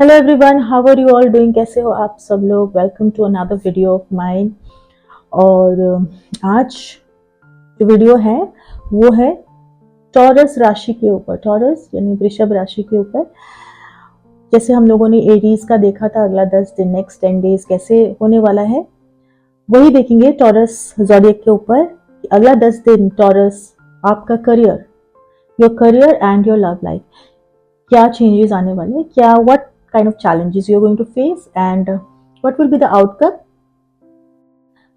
Hello everyone, how are you all doing? कैसे हो आप सब लोग? Welcome to another video of mine. और आज जो वीडियो है वो है टॉरस राशि के ऊपर। टॉरस यानी वृषभ राशि के ऊपर। जैसे हम लोगों ने एरीज का देखा था, अगला 10 दिन, नेक्स्ट 10 डेज कैसे होने वाला है, वही देखेंगे टॉरस ज़ोडिएक के ऊपर। अगला 10 दिन टॉरस आपका career, your career and your love life, क्या चेंजेस आने वाले हैं, क्या what kind of challenges you are going to face and what will be the outcome,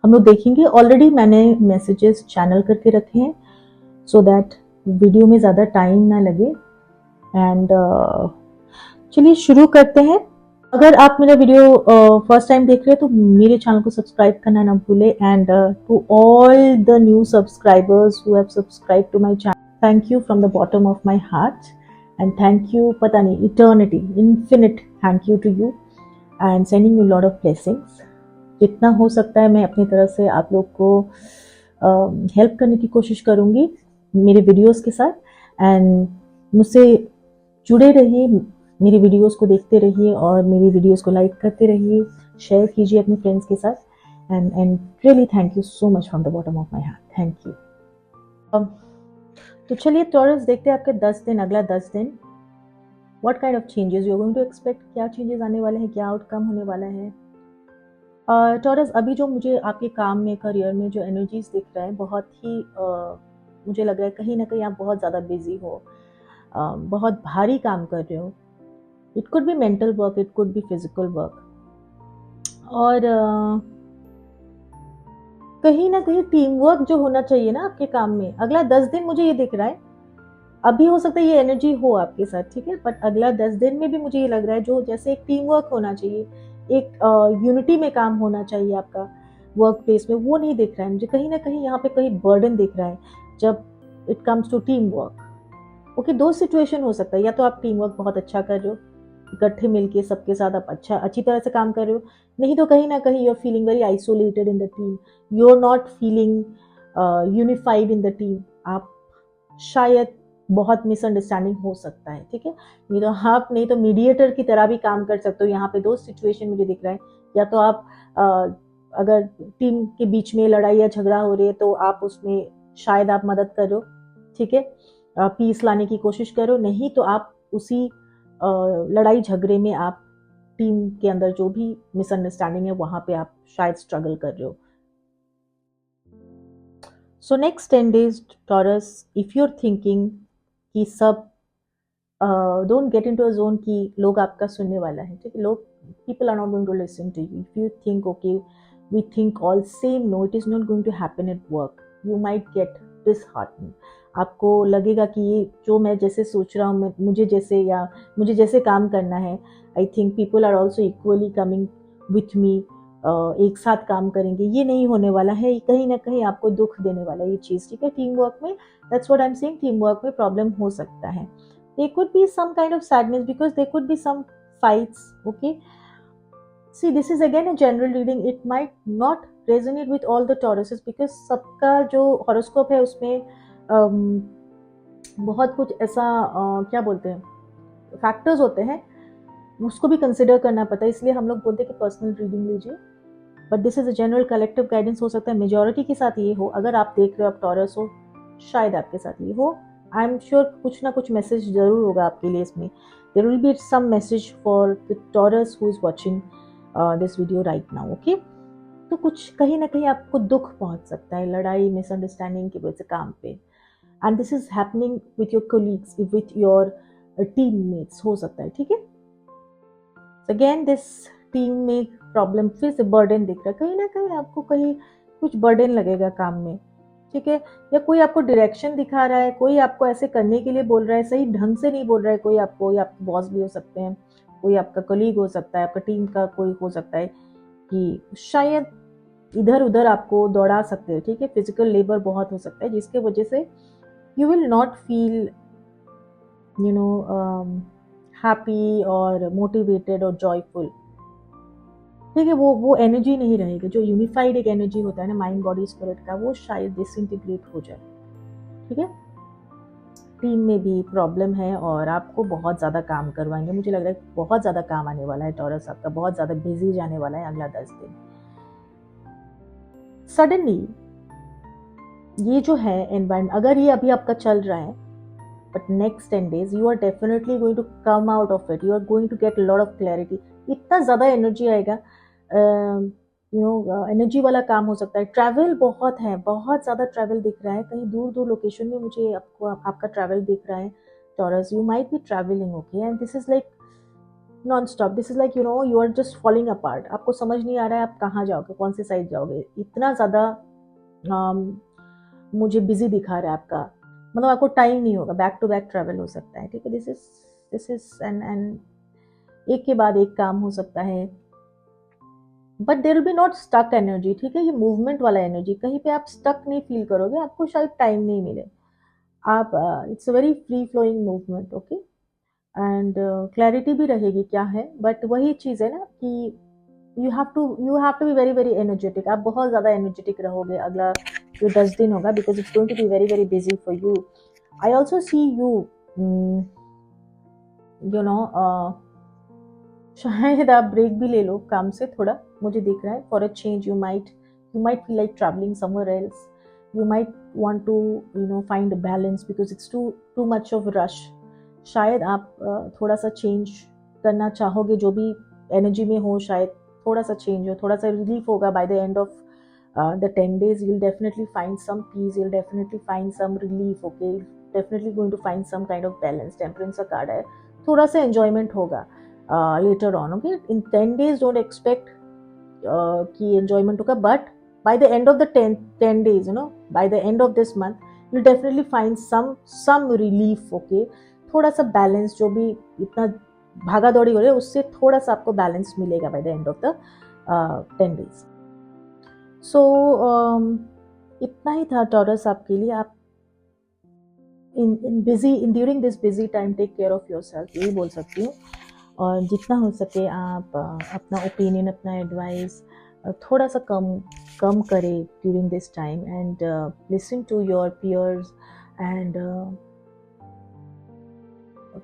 हम लोग देखेंगे। ऑलरेडी मैंने मैसेजेस चैनल करके रखे हैं सो दैट वीडियो में ज़्यादा टाइम ना लगे। एंड चलिए शुरू करते हैं। अगर आप मेरा वीडियो फर्स्ट टाइम देख रहे हैं तो मेरे चैनल को सब्सक्राइब करना ना भूलें। And to all the new subscribers who have subscribe to my channel, thank you from the bottom of my heart. And thank you, पता नहीं, eternity, infinite thank you to you and sending you lot of blessings. जितना हो सकता है मैं अपनी तरफ से आप लोग को हेल्प करने की कोशिश करूँगी मेरे वीडियोस के साथ। एंड मुझसे जुड़े रहिए, मेरी वीडियोस को देखते रहिए और मेरी वीडियोस को लाइक करते रहिए, शेयर कीजिए अपने फ्रेंड्स के साथ। And really thank you so much from the bottom of my heart, thank you. तो चलिए टॉरस देखते हैं आपके 10 दिन, अगला 10 दिन what kind of changes you are going to expect, क्या चेंजेस आने वाले हैं, क्या आउटकम होने वाला है। टॉरस, अभी जो मुझे आपके काम में, करियर में जो एनर्जीज दिख रहा है, बहुत ही मुझे लग रहा है कहीं ना कहीं आप बहुत ज़्यादा बिजी हो, बहुत भारी काम कर रहे हो। It could B mental work, it could B physical work. और कहीं ना कहीं टीम वर्क जो होना चाहिए ना आपके काम में, अगला 10 दिन मुझे ये दिख रहा है। अभी हो सकता है ये एनर्जी हो आपके साथ, ठीक है, बट अगला 10 दिन में भी मुझे ये लग रहा है जो जैसे एक टीम वर्क होना चाहिए, एक यूनिटी में काम होना चाहिए आपका वर्क प्लेस में, वो नहीं दिख रहा है मुझे। कहीं ना कहीं यहाँ पे कहीं बर्डन दिख रहा है जब it comes to team work. Okay, दो सिचुएशन हो सकता है, या तो आप टीम वर्क बहुत अच्छा कर रहे हो, इकट्ठे मिलके सबके साथ आप अच्छी तरह से काम कर रहे हो, नहीं तो कहीं ना कहीं you are feeling very isolated in the team, you are not feeling unified in the team. आप शायद बहुत मिसअंडरस्टैंडिंग हो सकता है, ठीक है, नहीं तो आप, नहीं तो मीडिएटर की तरह भी काम कर सकते हो। यहाँ पे दो सिचुएशन मुझे दिख रहा है, या तो आप अगर टीम के बीच में लड़ाई या झगड़ा हो रही है तो आप उसमें शायद आप मदद कर रहे हो, ठीक है, पीस लाने की कोशिश करो, नहीं तो आप उसी लड़ाई झगड़े में आप टीम के अंदर जो भी मिसअंडरस्टैंडिंग है वहां पे आप शायद स्ट्रगल कर रहे हो। So next 10 days Taurus, if you are thinking कि सब, don't get into a zone कि लोग आपका सुनने वाला है, ठीक है, लोग, people are not going to listen to you. If you think okay we think all same, no, it is not going to happen at work, you might get disheartening. आपको लगेगा कि ये जो मैं जैसे सोच रहा हूँ, मुझे जैसे काम करना है, I think people are also equally coming with me, एक साथ काम करेंगे, ये नहीं होने वाला है। कहीं ना कहीं आपको दुख देने वाला है ये चीज़, ठीक है। टीम वर्क में, that's what I am saying, team work में प्रॉब्लम हो सकता है। there could be some kind of sadness because there could be some fights, okay. See, this is again a general reading, it might not resonate with all the Tauruses because सबका जो horoscope है उसमें बहुत कुछ ऐसा क्या बोलते हैं, फैक्टर्स होते हैं, उसको भी कंसिडर करना पड़ता है, इसलिए हम लोग बोलते हैं कि पर्सनल रीडिंग लीजिए। But this is a general collective guidance, हो सकता है मेजोरिटी के साथ ये हो। अगर आप देख रहे हो आप टॉरस हो, शायद आपके साथ ये हो, आई एम श्योर कुछ ना कुछ मैसेज जरूर होगा आपके लिए इसमें। There will be some message for the Taurus who is watching this video right now, okay. तो कुछ कहीं ना कहीं आपको दुख पहुंच सकता है लड़ाई, मिसअंडरस्टैंडिंग की वजह से काम पे, and this is happening with your colleagues, with your teammates, हो सकता है, ठीक है। अगेन दिस टीम में प्रॉब्लम, फिर से बर्डन दिख रहा है, कहीं ना कहीं आपको कहीं कुछ बर्डन लगेगा काम में, ठीक है, या कोई आपको डायरेक्शन दिखा रहा है, कोई आपको ऐसे करने के लिए बोल रहा है, सही ढंग से नहीं बोल रहा है कोई आपको, या आपके बॉस भी हो सकते हैं, कोई आपका कलीग हो सकता है, आपका टीम का कोई हो सकता है कि शायद इधर उधर आपको दौड़ा सकते हैं, ठीक है, फिजिकल लेबर बहुत हो सकता है जिसके वजह से you will not feel you know happy और मोटिवेटेड और जॉयफुल, ठीक है, वो एनर्जी नहीं रहेगी, जो यूनिफाइड एक एनर्जी होता है ना माइंड बॉडी स्पिरिट का, वो शायद डिसइंटीग्रेट हो जाए, ठीक है। टीम में भी प्रॉब्लम है और आपको बहुत ज़्यादा काम करवाएंगे। मुझे लग रहा है बहुत ज़्यादा काम आने वाला है टॉरस, आपका बहुत ज़्यादा बिजी जाने वाला है अगला 10 दिन। सडनली ये जो है एनवायरमेंट, अगर ये अभी आपका चल रहा है, but next 10 days you are definitely going to come out of it, you are going to get lot of clarity. इतना ज़्यादा एनर्जी आएगा, एनर्जी वाला काम हो सकता है। ट्रैवल बहुत है, बहुत ज़्यादा ट्रैवल दिख रहा है, कहीं दूर दूर लोकेशन में मुझे आपको आपका ट्रैवल दिख रहा है Taurus. You might be travelling, okay, and this is like non stop, this is like you are just falling apart. आपको समझ नहीं आ रहा है आप कहाँ जाओगे, कौन सी साइड जाओगे, इतना ज़्यादा मुझे बिजी दिखा रहा है आपका, मतलब आपको टाइम नहीं होगा, बैक टू बैक ट्रैवल हो सकता है, ठीक है। दिस इज एंड एक के बाद एक काम हो सकता है, but there will be not stuck energy, ठीक है। ये मूवमेंट वाला एनर्जी, कहीं पे आप स्टक नहीं फील करोगे, आपको शायद टाइम नहीं मिले, आप it's a very free flowing movement, okay. And clarity भी रहेगी क्या है, बट वही चीज़ है ना कि you have to be very very energetic. आप बहुत ज़्यादा एनर्जेटिक रहोगे अगला जो 10 दिन होगा, because it's going to be very very busy for you. I also see you, you know, शायद आप ब्रेक भी ले लो काम से थोड़ा, मुझे दिख रहा है। For a change you might feel like travelling somewhere else, you might want to find balance because it's too much of rush. शायद आप थोड़ा सा चेंज करना चाहोगे, जो भी एनर्जी में हो, शायद थोड़ा सा चेंज हो, थोड़ा सा रिलीफ होगा by the end of the 10 days. You'll definitely find some peace, you'll definitely find some relief, okay, definitely going to find some kind of balance. Temperance का कार्ड है, थोड़ा सा enjoyment होगा later on, okay. In 10 days don't expect कि enjoyment होगा, but by the end of the 10 days, by the end of this month you'll definitely find some relief, okay. थोड़ा सा balance, जो भी इतना भागा दौड़ी हो रही है उससे थोड़ा सा आपको balance मिलेगा by the end of the 10 days. सो इतना ही था टॉरस आपके लिए। आप in during this busy time take care of your self, यही बोल सकती हूँ। और जितना हो सके आप अपना ओपिनियन, अपना एडवाइस थोड़ा सा कम करें during this time, and listen to your peers, एंड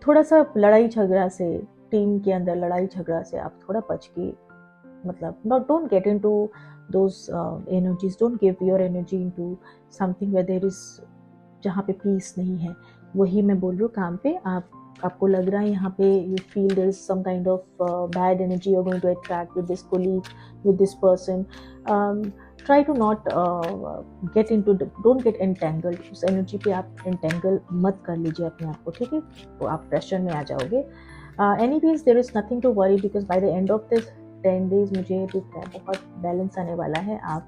थोड़ा सा लड़ाई झगड़ा से, टीम के अंदर लड़ाई झगड़ा से आप थोड़ा बच के, मतलब don't get into those energies, don't give your energy into something where there is, जहाँ पे पीस नहीं है। वही मैं बोल रही हूँ, काम पे आपको लग रहा है यहाँ पे you feel there is some kind of bad energy you're going to attract with this colleague, with this person. Try to not don't get entangled, उस एनर्जी पे आप entangle मत कर लीजिए अपने आप को, ठीक है, तो आप प्रेशर में आ जाओगे। anyways there is nothing to worry because by the end of this 10 days मुझे दिख रहा है बहुत बैलेंस आने वाला है। आप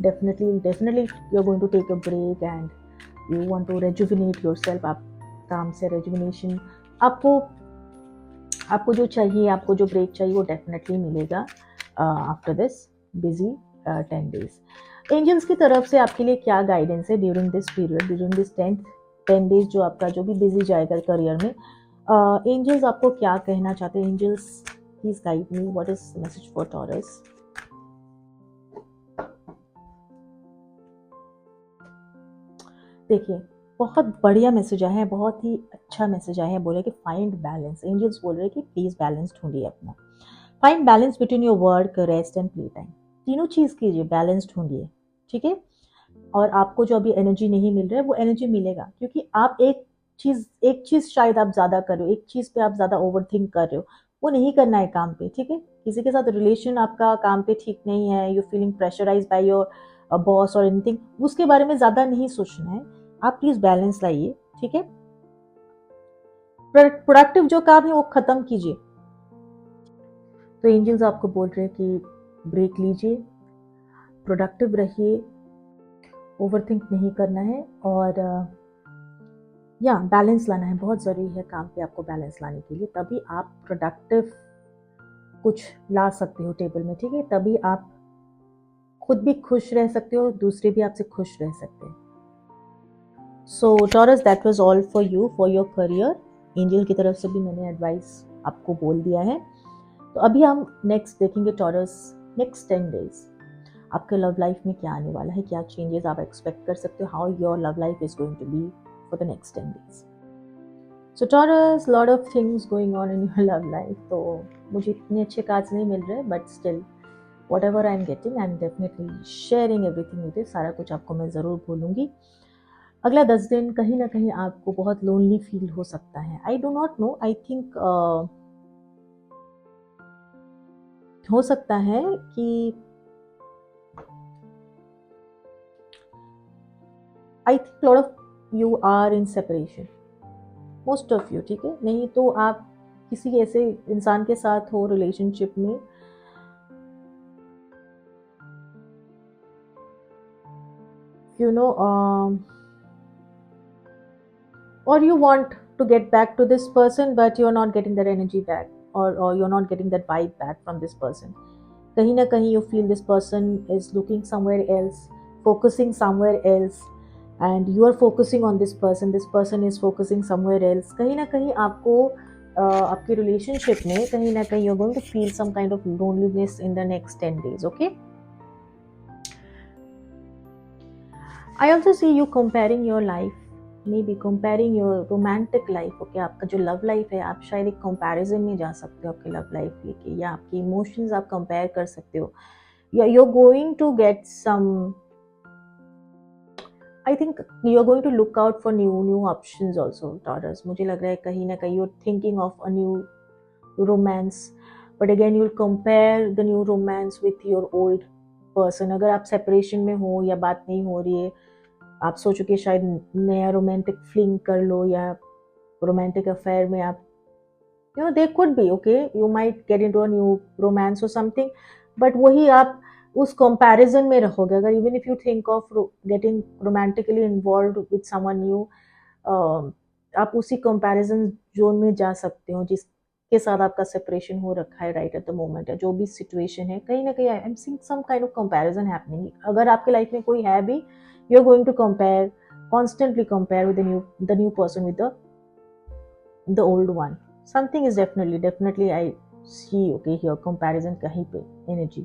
definitely you're going to take a break and you want to rejuvenate yourself. आप काम से rejuvenation, आपको जो चाहिए, आपको जो ब्रेक चाहिए वो डेफिनेटली मिलेगा after this busy 10 days। Angels की तरफ से आपके लिए क्या गाइडेंस है during this period, during this 10 days जो आपका जो भी बिजी जाएगा करियर में, एंजल्स आपको क्या कहना चाहते हैं? Angels please guide me, what is the message for Taurus? देखिए, बहुत बढ़िया मैसेज आया है, बहुत ही अच्छा मैसेज आया है। बोले कि फाइंड बैलेंस, एंजल्स बोल रहे हैं कि प्लीज बैलेंस ढूंढिए अपना, find balance between your work, rest and play time. तीनों चीज कीजिए, बैलेंस ढूंढिए, ठीक है। और आपको जो अभी एनर्जी नहीं मिल रहा है वो एनर्जी मिलेगा, क्योंकि आप एक चीज शायद आप ज्यादा कर रहे हो, एक चीज पे आप ज्यादा ओवर थिंक कर रहे हो, वो नहीं करना है काम पे, ठीक है। किसी के साथ रिलेशन आपका काम पे ठीक नहीं है, you feeling pressurise by your boss और एनीथिंग, उसके बारे में ज्यादा नहीं सोचना है। आप प्लीज बैलेंस लाइए, ठीक है। प्रोडक्टिव जो काम है वो खत्म कीजिए। तो एंजल्स आपको बोल रहे हैं कि ब्रेक लीजिए, प्रोडक्टिव रहिए, ओवरथिंक नहीं करना है, और या बैलेंस लाना है। बहुत ज़रूरी है काम पे आपको बैलेंस लाने के लिए, तभी आप प्रोडक्टिव कुछ ला सकते हो टेबल में, ठीक है। तभी आप खुद भी खुश रह सकते हो, दूसरे भी आपसे खुश रह सकते हैं। So Taurus, that was all for you, for your career. Angel की तरफ से भी मैंने एडवाइस आपको बोल दिया है। तो अभी हम नेक्स्ट देखेंगे टॉरस, नेक्स्ट 10 days आपके लव लाइफ में क्या आने वाला है, क्या चेंजेस आप एक्सपेक्ट कर सकते हो, how your love life is going to be for the next 10 days। So Taurus, lot of things going on in your love life. तो मुझे इतने अच्छे कार्ड्स नहीं मिल रहे, but still whatever I am getting, I am definitely sharing everything with you. सारा कुछ आपको मैं ज़रूर बोलूँगी. अगला 10 दिन कहीं ना कहीं आपको बहुत लोनली फील हो सकता है. I do not know, I think हो सकता है कि I think lot of you are in separation, most of you. ठीक है, नहीं तो आप किसी ऐसे इंसान के साथ हो रिलेशनशिप में you know, or you want to get back to this person but you're not getting that energy back, or you're not getting that vibe back from this person. kahin na kahin you feel this person is looking somewhere else, focusing somewhere else, and you are focusing on this person is focusing somewhere else. kahin na kahin aapko आपके relationship में कहीं ना कहीं you're going to feel some kind of loneliness in the next 10 days. Okay, I also see you comparing your life, may be comparing your romantic life. Okay, आपका जो love life है, आप शायद एक कंपैरिजन में जा सकते हो आपके लव लाइफ लेके, या आपके इमोशंस आप कंपेयर कर सकते हो, या you are going to get some, I think you are going to look out for new options also. Taurus, मुझे लग रहा है कहीं ना कहीं you are thinking of a new romance, but again you will compare the new romance with your old person. अगर आप separation में हो या बात नहीं हो रही है, आप सोचो कि शायद नया रोमांटिक फ्लिंग कर लो, या रोमांटिक अफेयर में आप you know they could be okay, you might gate into a new romance और समथिंग, बट वही आप उस कंपैरिजन में रहोगे. अगर even if you think of getting romantically involved with someone new, आप उसी कंपैरिजन जोन में जा सकते हो जिसके साथ आपका सेपरेशन हो रखा है राइट एट द मोमेंट, या जो भी सिचुएशन है. कहीं ना कहीं I am seeing some kind of comparison happening. अगर आपके लाइफ में कोई है भी, you're going to constantly compare with the new person with the old one. Something is definitely I see okay here comparison kahin pe energy.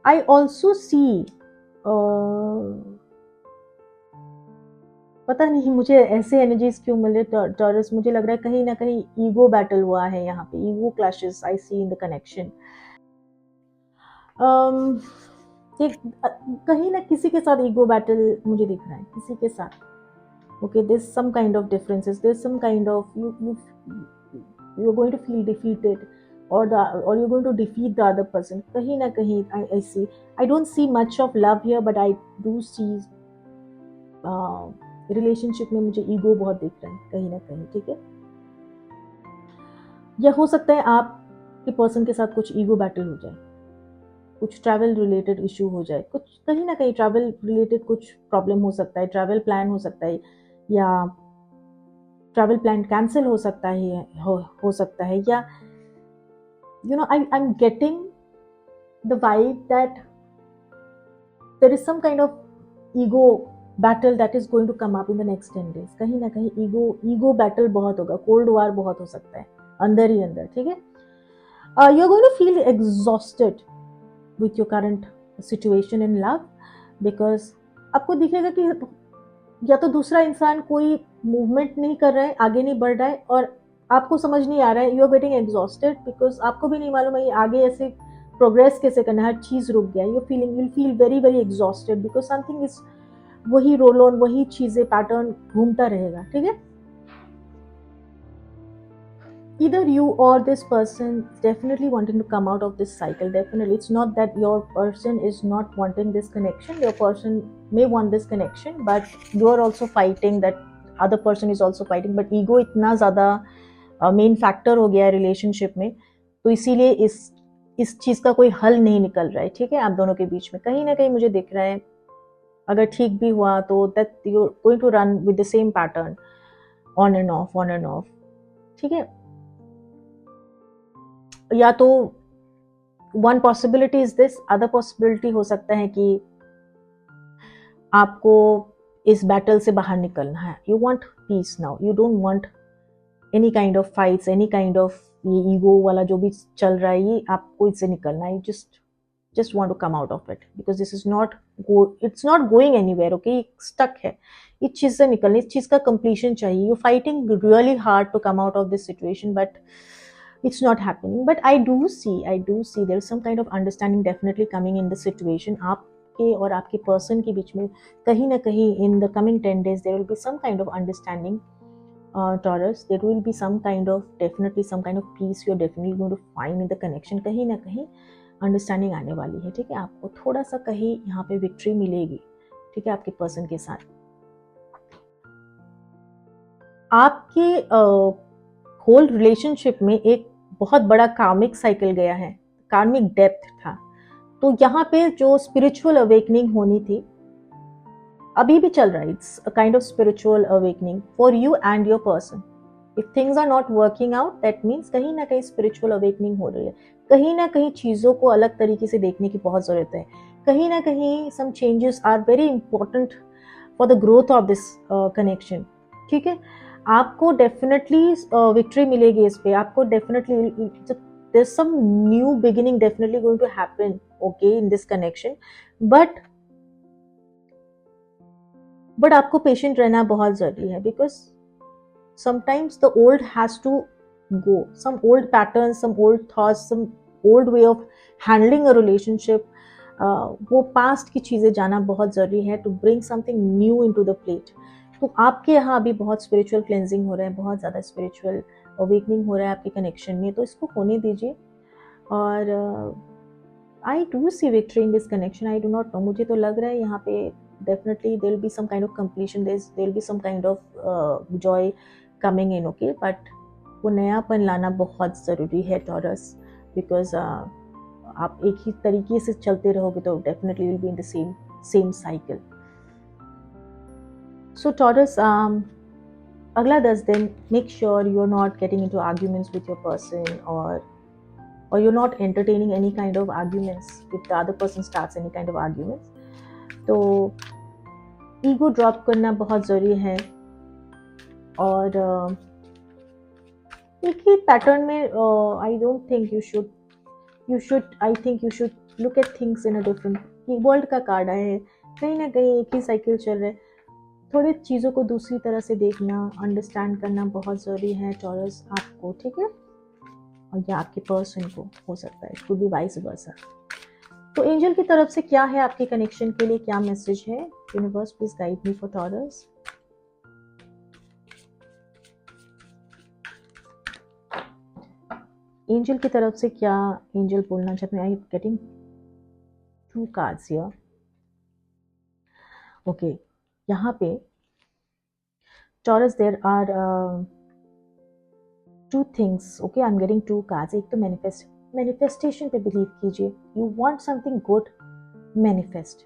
I also see पता नहीं मुझे ऐसे एनर्जीज क्यों मिले टॉरस. मुझे लग रहा है कहीं ना कहीं ईगो बैटल हुआ है यहाँ पे, ego clashes I see in the connection. कहीं ना किसी के साथ ईगो बैटल मुझे दिख रहा है, किसी के साथ. Okay, there is some kind of differences, there is some kind of you are going to feel defeated, or you're going to defeat the other person. कहीं ना कहीं I see, I don't see much of love here, but I do see relationship में मुझे ego बहुत दिख रहा है कहीं ना कहीं. ठीक है, या हो सकता है आपके पर्सन के साथ कुछ ईगो बैटल हो जाए, कुछ ट्रैवल रिलेटेड इशू हो जाए, कुछ कहीं ना कहीं ट्रैवल रिलेटेड कुछ प्रॉब्लम हो सकता है, ट्रैवल प्लान हो सकता है, या ट्रैवल प्लान कैंसिल हो सकता है, हो सकता है, या you know I'm getting the vibe that there is some kind of ego battle that is going to come up in the next 10 days. कहीं ना कहीं ego battle बहुत होगा, cold war बहुत हो सकता है अंदर ही अंदर. ठीक है, you're going to feel exhausted with your current situation in love, because आपको दिखेगा कि या तो दूसरा इंसान कोई मूवमेंट नहीं कर रहा है, आगे नहीं बढ़ रहा है, और आपको समझ नहीं आ रहा है, you are getting exhausted, because आपको भी नहीं मालूम है आगे ऐसे प्रोग्रेस कैसे करना है, हर चीज रुक गया. You feel very very exhausted because something is, वही रोल ऑन, वही चीजें, पैटर्न घूमता रहेगा. ठीक है, either you or this person definitely wanting to come out of this cycle. Definitely, it's not that your person is not wanting this connection. Your person may want this connection, but you are also fighting, that other person is also fighting, but ego इतना ज़्यादा main factor हो गया है relationship में, तो इसीलिए इस चीज का कोई हल नहीं निकल रहा है. ठीक है, आप दोनों के बीच में कहीं ना कहीं मुझे दिख रहा है, अगर ठीक भी हुआ तो that you are going to run with the same pattern, on and off, on and off. ठीक है, या तो one possibility is this, other possibility हो सकता है कि आपको इस बैटल से बाहर निकलना है. You want piece now, you don't want any kind of fights, any kind of ये ईगो वाला जो भी चल रहा है, ये आपको इससे निकलना है. Just want to come out of it, because this is not it's not going anywhere, okay, stuck है, इस चीज से निकलने, इस चीज का कंप्लीशन चाहिए, you fighting really hard to come out of this situation, but it's not happening. But I do see there is some kind of understanding definitely coming in the situation. आपके और आपके पर्सन के बीच में कहीं ना कहीं in the coming 10 days there will be some kind of understanding, Taurus. There will be some kind of, definitely some kind of peace you're definitely going to find in the connection. कहीं ना कहीं understanding आने वाली है, ठीक है, आपको थोड़ा सा कहीं यहाँ पे विक्ट्री मिलेगी, ठीक है, आपके पर्सन के साथ। आपके होल रिलेशनशिप में एक बहुत बड़ा कार्मिक साइकिल गया है, कार्मिक डेप्थ था, तो यहाँ पे जो स्पिरिचुअल अवेकनिंग होनी थी अभी भी चल रहा है, it's a kind of spiritual awakening for you and your person. If things are not working out, that means कहीं ना कहीं स्पिरिचुअल अवेकनिंग हो रही है, कहीं ना कहीं चीज़ों को अलग तरीके से देखने की बहुत ज़रूरत है, कहीं ना कहीं some changes are very important for the growth of this connection, ठीक है। आपको डेफिनेटली विक्ट्री मिलेगी इस पे, आपको definitely there's some new beginning definitely going to happen, okay, in this connection, but आपको पेशेंट रहना बहुत जरूरी है, because sometimes the old has to go, some old patterns, some old thoughts, some old way of handling a relationship, वो past की चीज़ें जाना बहुत ज़रूरी है to bring something new into the plate. तो आपके यहाँ अभी बहुत स्पिरिचुअल क्लेंजिंग हो रहा है, बहुत ज़्यादा स्पिरिचुअल अवेकनिंग हो रहा है आपके कनेक्शन में, तो इसको होने दीजिए। और I do see victory in this connection, I do not know, मुझे तो लग रहा है यहाँ पे definitely there will be some kind of completion, there will be some kind of joy coming in, okay, but वो नयापन लाना बहुत ज़रूरी है टॉरस, बिकॉज आप एक ही तरीके से चलते रहोगे तो definitely will be in the same cycle. So Taurus, अगला 10 दिन make sure you are not getting into arguments with your person, or you're not entertaining any kind of arguments if the other person starts any kind of arguments। तो ego drop करना बहुत ज़रूरी है, और एक ही pattern में I don't think I think you should look at things in a different, world का card आया है, कहीं ना कहीं एक ही साइकिल चल रहा है, थोड़ी चीज़ों को दूसरी तरह से देखना, अंडरस्टैंड करना बहुत ज़रूरी है टॉरस आपको, ठीक है, और या आपके पर्सन को हो सकता है, कुड बी वाइस वर्सा। तो एंजल की तरफ से क्या है आपके कनेक्शन के लिए, क्या मैसेज है, universe please guide me for Taurus. Angel की तरफ से क्या एंजल बोलना चाहते हैं, I am getting 2 cards here, okay, यहाँ पे Taurus there are 2 things, okay, I'm getting 2 cards। एक तो मैनिफेस्टेशन पे बिलीव कीजिए, you want something good, manifest,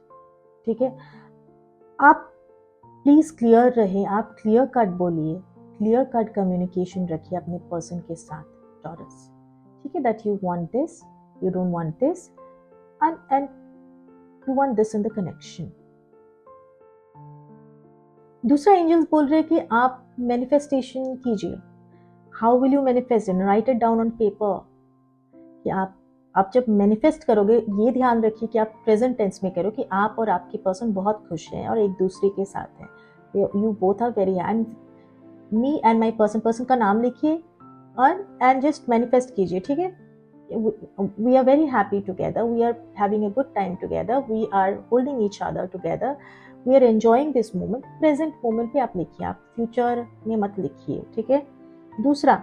ठीक है, आप प्लीज क्लियर रहे, आप क्लियर कट बोलिए, क्लियर कट कम्युनिकेशन रखिए अपने पर्सन के साथ टॉरस, ठीक है, that you want this, you don't want this, and you want this in the connection. दूसरा एंजल्स बोल रहे हैं कि आप मैनिफेस्टेशन कीजिए। How will you manifest, right it down on paper, कि आप जब मैनिफेस्ट करोगे ये ध्यान रखिए कि आप प्रेजेंट टेंस में करो कि आप और आपकी पर्सन बहुत खुश हैं और एक दूसरे के साथ हैं, you both are very, and me and my person का नाम लिखिए और एंड जस्ट मैनिफेस्ट कीजिए, ठीक है, we are very happy together, we are having a good time together, we are holding each other together, we are enjoying this moment. Present moment पे आप लिखिए, आप फ्यूचर में मत लिखिए, ठीक है। दूसरा,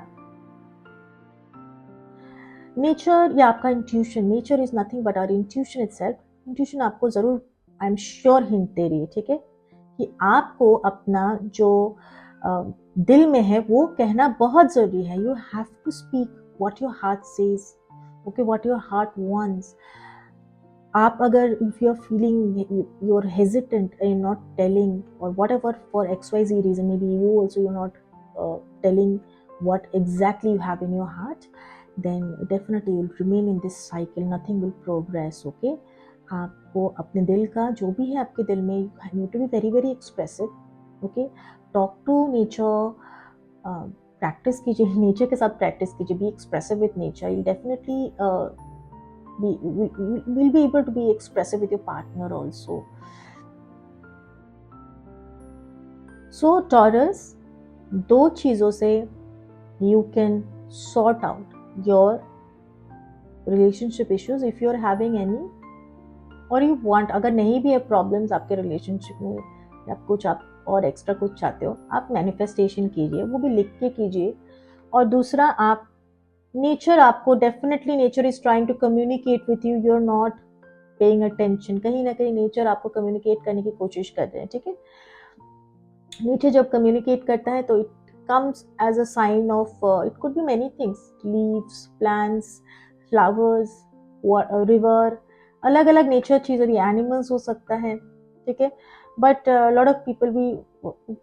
नेचर या आपका intuition, nature is nothing but our intuition itself, intuition आपको जरूर, आई एम श्योर, हिंट दे रही है, ठीक है, कि आपको अपना जो दिल में है वो कहना बहुत जरूरी है, you have to speak what your heart says, okay, what your heart wants. आप अगर if you are feeling you are hesitant in not telling और whatever for XYZ reason, may be you also you are not telling what exactly you have in your heart, then definitely you'll remain in this cycle, nothing will progress, okay। आपको अपने दिल का जो भी है आपके दिल में, you need to be very very expressive, okay, talk to nature, practice कीजिए, नेचर के साथ प्रैक्टिस कीजिए, be expressive with nature, you'll definitely will be able to be expressive with your partner also. So Taurus, दो चीजों से you can sort out your relationship issues if you are having any, और you want, अगर नहीं भी है problems आपके relationship में या कुछ आप और एक्स्ट्रा कुछ चाहते हो, आप मैनिफेस्टेशन कीजिए, वो भी लिख के कीजिए। और दूसरा, आप नेचर, आपको definitely nature is trying to communicate with you, you are not paying attention, कहीं ना कहीं नेचर आपको कम्युनिकेट करने की कोशिश कर रहे हैं, ठीक है। नेचर जब कम्युनिकेट करता है तो it comes as a sign of, it could be many things, leaves, plants, flowers, river, अलग अलग नेचर चीज़, और एनिमल्स हो सकता है, ठीक है। बट लॉट ऑफ पीपल भी,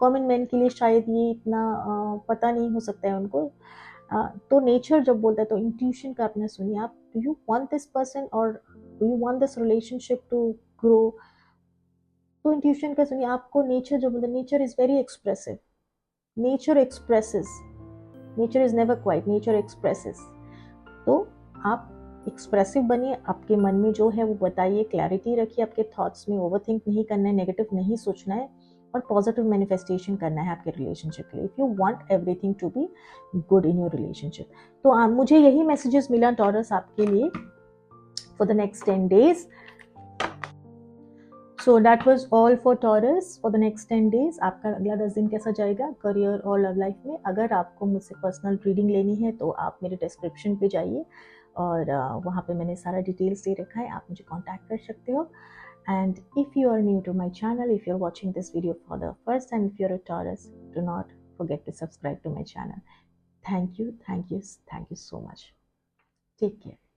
कॉमन मैन के लिए शायद ये इतना पता नहीं हो सकता है उनको। तो नेचर जब बोलता है तो इंट्यूशन का अपना सुनिए, आप do you want this person और do you want this relationship to grow, तो इंट्यूशन का सुनिए। आपको नेचर जो बोलता है, nature is very expressive, nature expresses, nature is never quiet, nature expresses. तो आप एक्सप्रेसिव बनिए, आपके मन में जो है वो बताइए, क्लैरिटी रखिए आपके थॉट्स में, ओवरथिंक नहीं करना है, नेगेटिव नहीं सोचना है, और पॉजिटिव मैनिफेस्टेशन करना है आपके रिलेशनशिप के लिए, if you want everything to be good in your relationship. तो मुझे यही मैसेजेस मिला टॉरस आपके लिए for the next 10 days। So that was all for Taurus for the next 10 days। आपका अगला 10 दिन कैसा जाएगा करियर और लव लाइफ में। अगर आपको मुझसे पर्सनल रीडिंग लेनी है तो आप मेरे डिस्क्रिप्शन पे जाइए, और वहाँ पे मैंने सारा डिटेल्स दे रखा है, आप मुझे कांटेक्ट कर सकते हो। And if you are new to my channel, if you are watching this video for the first time, if you are a Taurus, do not forget to subscribe to my channel. Thank you, thank you, thank you so much. Take care.